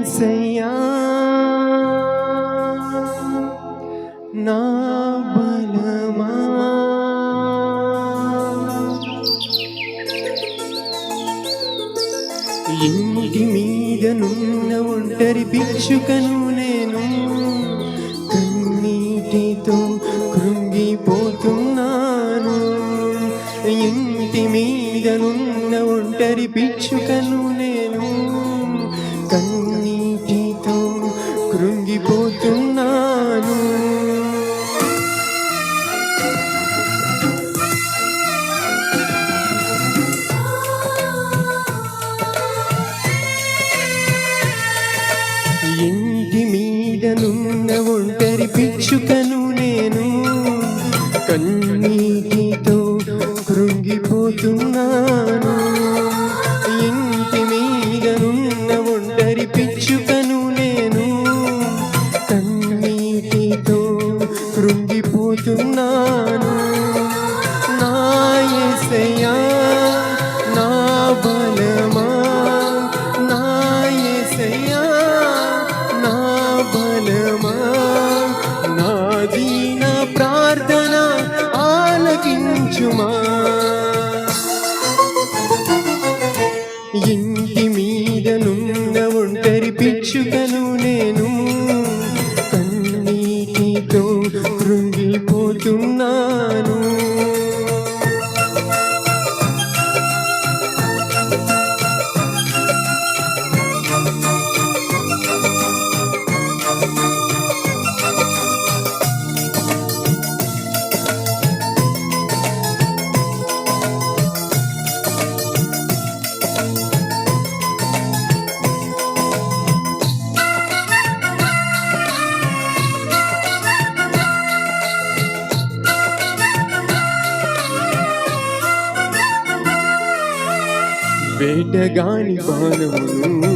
యేసయ్యా నా బలమా ఇంటి మీదనున్న ఒంటరి భిక్షుకను నేను కన్నీటితో కృంగిపోతున్నాను ఇంటి మీదనున్న ఒంటరి భిక్షుకను నేను కన్నీటితో కృంగిపోతున్నాను ఇంటి మీదనున్న ఒంటరి భిక్షుకను నేను కన్నీటితో కృంగిపోతున్నాను ఇంటి మీదనున్న ఒంటరి భిక్షుకను నేను కన్నీటితో కృంగిపోతున్నాను నా యేసయ్యా నా బలమా నా యేసయ్యా నా బలమా నా దీన ప్రార్థన ఆలకించుమా ఇంటి మీదనున్న ఒంటరి భిక్షుకను నేను కన్నీటితో కృంగిపోతున్నాను వేటగాని బాణములు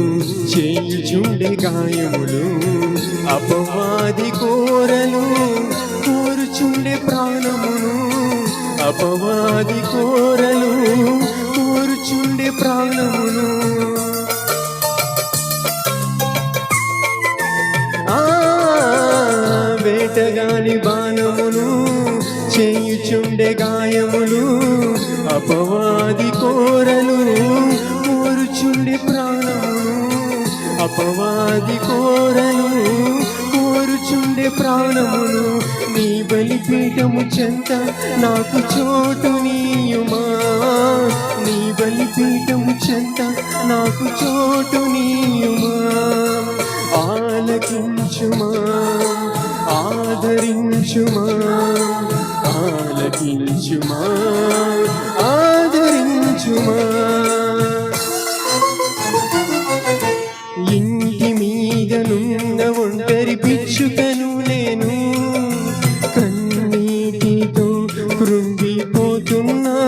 చేయుచుండే గాయములు అపవాది కోరలు కోరుచుండే ప్రాణమును అపవాది కోరలు కోరుచుండే ప్రాణమును వేటగాని బాణమును చేయుచుండే గాయములు అపవాది కోరలు కోరుచుండే ప్రాణమును అపవాది కోరలు కోరుచుండే ప్రాణమును నీ బలిపీఠము చెంత నాకు చోటు నీయుమా నీ బలిపీఠము చెంత నాకు చోటు నీయుమా ఆలకించుమా ఆదరించుమా ఆలకించుమా ఆదరించుమా ఇంటి మీదనున్న ఒంటరి భిక్షుకను నేను కన్నీటితో కృంగిపోతున్నాను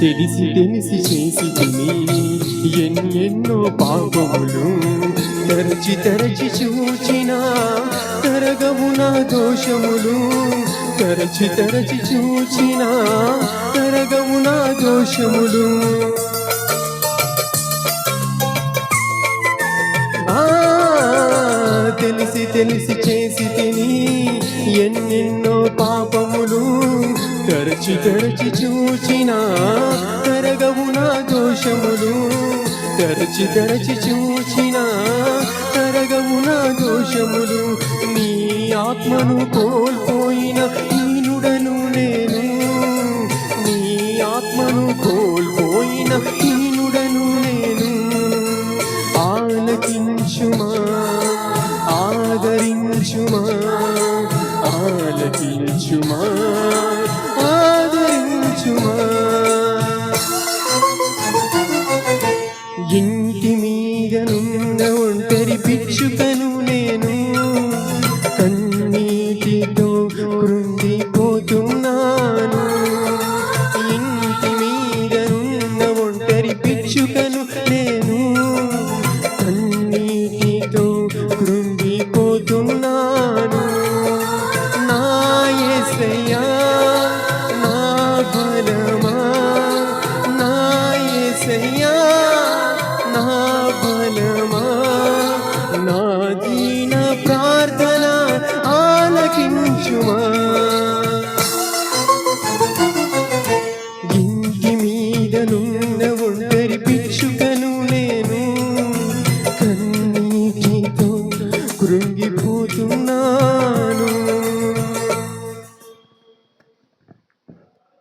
తెలిసి తెలిసి చేసి తిని ఎన్నెన్నో పాపములు తరచి తరచి చూచినా తరగవు నా దోషములు తరచి తరచి చూచినా తరగవు నా దోషములు తెలిసి తెలిసి చేసి తిని ఎన్నెన్నో పాపములు తరచి తరచి చూచినా తరగవు నా దోషములు తరచి తరచి చూచినా తరగవు నా దోషములు నీ ఆత్మను కోల్పోయిన హీనుడను నేను నీ ఆత్మను కోల్పోయిన హీనుడను నేను ఆలకించుమా ఆదరించుమా ఆలకించుమా ఆదరించుమా ఇంటి మీదనున్న ఒంటరి భిక్షుకను నేను కన్నీటితో కృంగిపోతున్నాను ఇంటి మీదనున్న ఒంటరి భిక్షుకను నేను కన్నీటితో కృంగిపోతున్నాను వినుమా